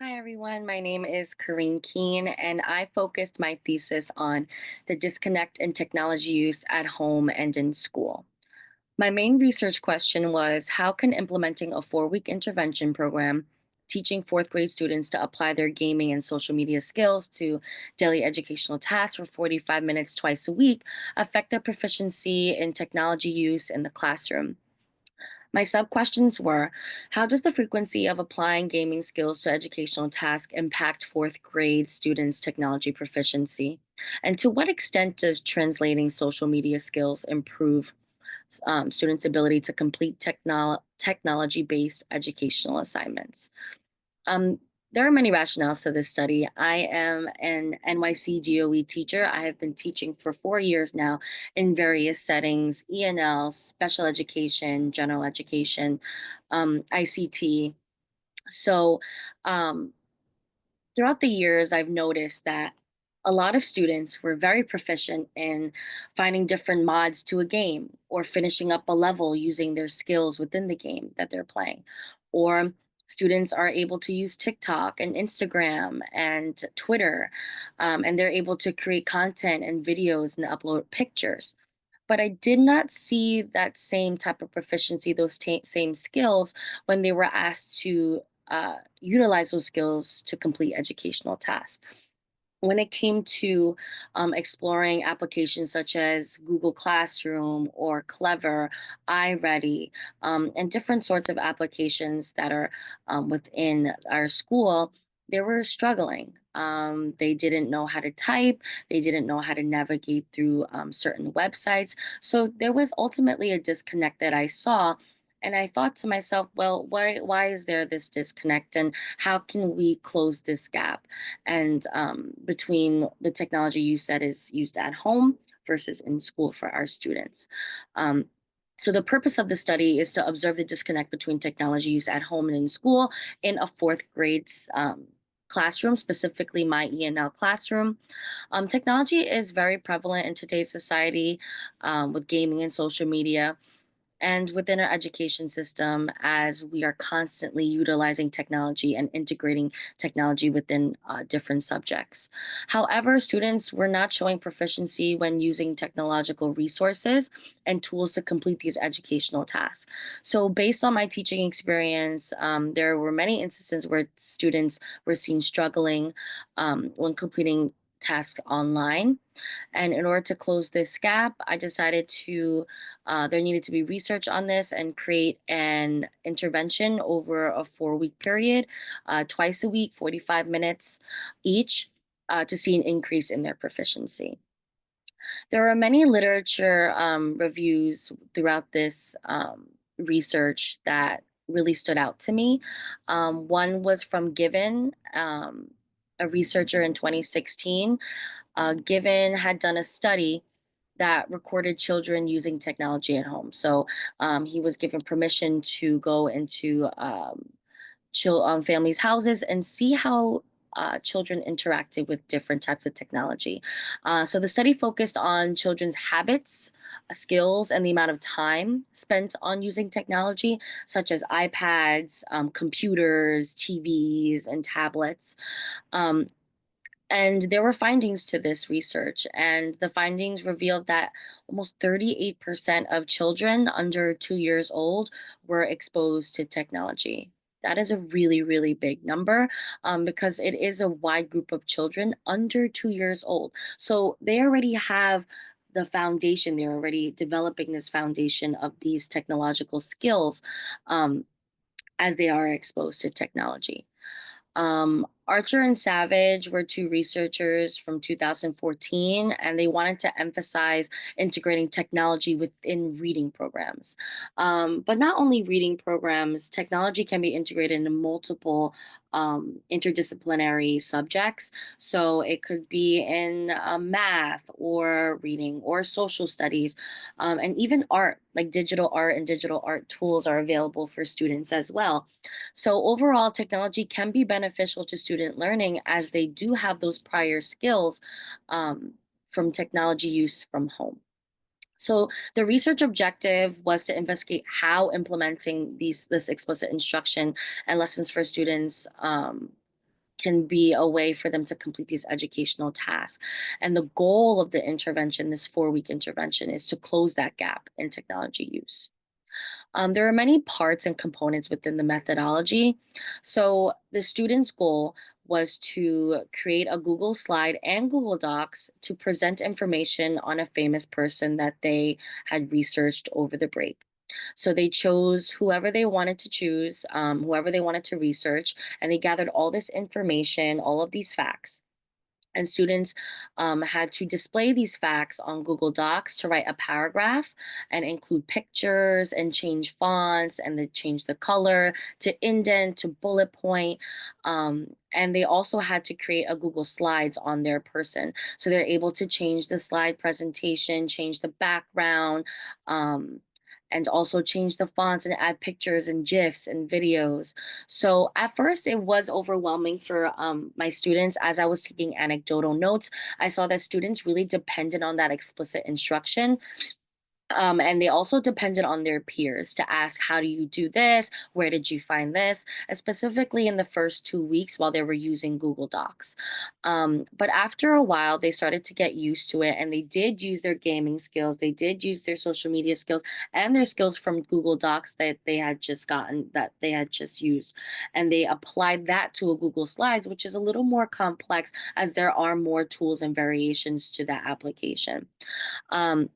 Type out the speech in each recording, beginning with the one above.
Hi, everyone. My name is Kareen Kien, and I focused my thesis on the disconnect in technology use at home and in school. My main research question was how can implementing a 4 week intervention program teaching fourth grade students to apply their gaming and social media skills to daily educational tasks for 45 minutes twice a week affect their proficiency in technology use in the classroom? My sub questions were: how does the frequency of applying gaming skills to educational tasks impact fourth grade students' technology proficiency? And to what extent does translating social media skills improve students' ability to complete technology based educational assignments? Um, there are many rationales to this study. I am an NYC GOE teacher. I have been teaching for 4 years now in various settings: ENL, special education, general education, ICT. So, um, throughout the years, I've noticed that a lot of students were very proficient in finding different mods to a game or finishing up a level using their skills within the game that they're playing. Or students are able to use TikTok and Instagram and Twitter, and they're able to create content and videos and upload pictures. But I did not see that same type of proficiency, those same skills, when they were asked to utilize those skills to complete educational tasks. When it came to exploring applications such as Google Classroom or Clever, iReady, and different sorts of applications that are within our school, they were struggling. They didn't know how to type, they didn't know how to navigate through certain websites. So there was ultimately a disconnect that I saw. And I thought to myself, well, why is there this disconnect? And how can we close this gap? And between the technology use that is used at home versus in school for our students. Um, so the purpose of the study is to observe the disconnect between technology use at home and in school in a fourth grade classroom, specifically my ENL classroom. Technology is very prevalent in today's society with gaming and social media and within our education system, as we are constantly utilizing technology and integrating technology within different subjects. However, students were not showing proficiency when using technological resources and tools to complete these educational tasks. So based on my teaching experience, there were many instances where students were seen struggling when completing tasks online. And in order to close this gap, I decided there needed to be research on this and create an intervention over a 4 week period, twice a week, 45 minutes each, to see an increase in their proficiency. There are many literature reviews throughout this research that really stood out to me. One was from Given, a researcher in 2016. Given had done a study that recorded children using technology at home. So he was given permission to go into families' houses and see how children interacted with different types of technology. So the study focused on children's habits, skills, and the amount of time spent on using technology, such as iPads, computers, TVs, and tablets. Um, and there were findings to this research, and the findings revealed that almost 38% of children under 2 years old were exposed to technology. That is a really, really big number because it is a wide group of children under 2 years old. So they already have the foundation, they're already developing this foundation of these technological skills um, as they are exposed to technology. Archer and Savage were two researchers from 2014, and they wanted to emphasize integrating technology within reading programs. But not only reading programs, technology can be integrated into multiple interdisciplinary subjects. So it could be in math or reading or social studies, and even art, like digital art and digital art tools are available for students as well. So, overall, technology can be beneficial to student learning as they do have those prior skills um, from technology use from home. So, the research objective was to investigate how implementing this explicit instruction and lessons for students. can be a way for them to complete these educational tasks. And the goal of the intervention, this 4 week intervention, is to close that gap in technology use. There are many parts and components within the methodology. So the student's goal was to create a Google slide and Google Docs to present information on a famous person that they had researched over the break. So they chose whoever they wanted to choose, whoever they wanted to research, and they gathered all this information, all of these facts, and students had to display these facts on Google Docs to write a paragraph and include pictures and change fonts and then change the color to indent to bullet point. And they also had to create a Google Slides on their person. So they're able to change the slide presentation, change the background, um, and also change the fonts and add pictures and GIFs and videos. So at first, it was overwhelming for my students. As I was taking anecdotal notes, I saw that students really depended on that explicit instruction, and they also depended on their peers to ask, how do you do this? Where did you find this? Specifically in the first 2 weeks while they were using Google Docs. But after a while, they started to get used to it and they did use their gaming skills. They did use their social media skills and their skills from Google Docs that they had just gotten, that they had just used. And they applied that to a Google Slides, which is a little more complex as there are more tools and variations to that application. Um,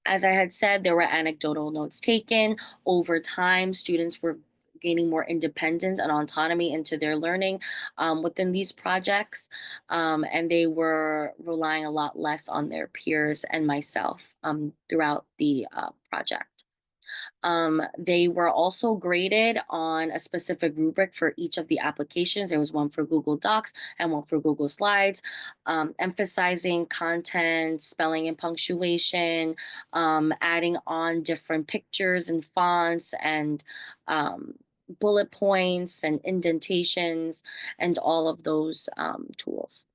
as I had said, there were anecdotal notes taken. Over time, students were gaining more independence and autonomy into their learning within these projects. And they were relying a lot less on their peers and myself throughout the project. They were also graded on a specific rubric for each of the applications. There was one for Google Docs and one for Google Slides, emphasizing content, spelling and punctuation, adding on different pictures and fonts and bullet points and indentations and all of those tools.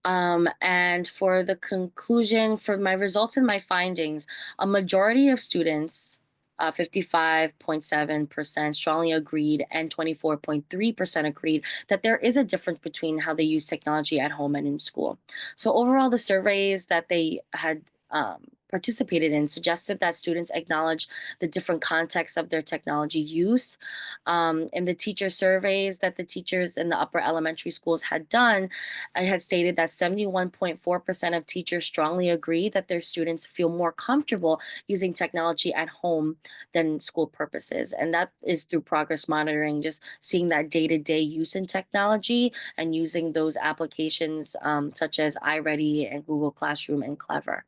And for the conclusion, for my results and my findings, a majority of students, 55.7% strongly agreed, and 24.3% agreed that there is a difference between how they use technology at home and in school. So, overall, the surveys that they had participated in suggested that students acknowledge the different contexts of their technology use. In the teacher surveys that the teachers in the upper elementary schools had done, I had stated that 71.4% of teachers strongly agree that their students feel more comfortable using technology at home than school purposes. And that is through progress monitoring, just seeing that day to day use in technology and using those applications such as iReady and Google Classroom and Clever.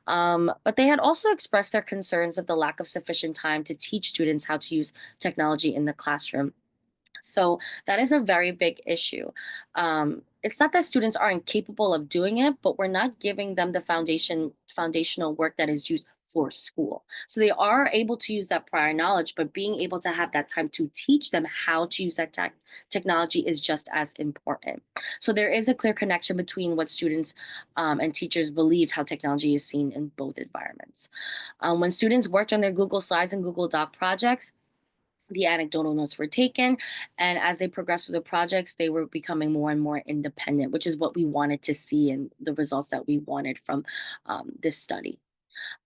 But they had also expressed their concerns of the lack of sufficient time to teach students how to use technology in the classroom. So that is a very big issue. It's not that students are incapable of doing it, but we're not giving them the foundational work that is used for school. So they are able to use that prior knowledge, but being able to have that time to teach them how to use that technology is just as important. So there is a clear connection between what students and teachers believed how technology is seen in both environments. When students worked on their Google Slides and Google Doc projects, the anecdotal notes were taken, and as they progressed through the projects they were becoming more and more independent, which is what we wanted to see and the results that we wanted from this study.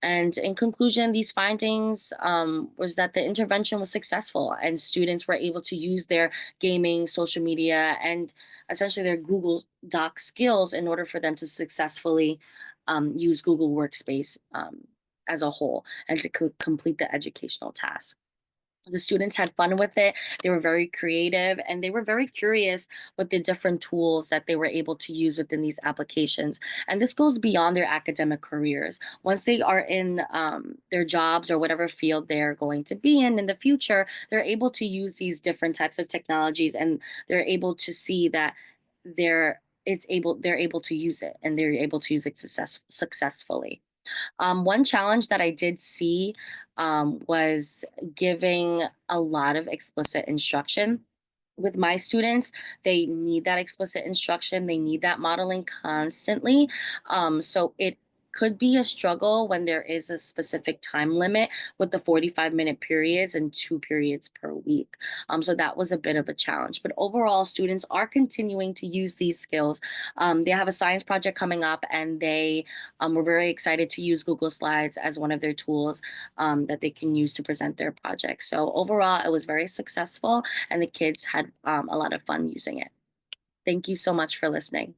And in conclusion, these findings was that the intervention was successful and students were able to use their gaming, social media, and essentially their Google Doc skills in order for them to successfully use Google Workspace as a whole and to complete the educational task. The students had fun with it. They were very creative and they were very curious with the different tools that they were able to use within these applications. And this goes beyond their academic careers. Once they are in their jobs or whatever field they're going to be in the future, they're able to use these different types of technologies and they're able to see that they're able to use it and they're able to use it successfully. One challenge that I did see was giving a lot of explicit instruction. With my students, they need that explicit instruction, they need that modeling constantly. So it could be a struggle when there is a specific time limit with the 45-minute periods and 2 periods per week. So that was a bit of a challenge. But overall, students are continuing to use these skills. They have a science project coming up, and they were very excited to use Google Slides as one of their tools that they can use to present their projects. So overall, it was very successful, and the kids had a lot of fun using it. Thank you so much for listening.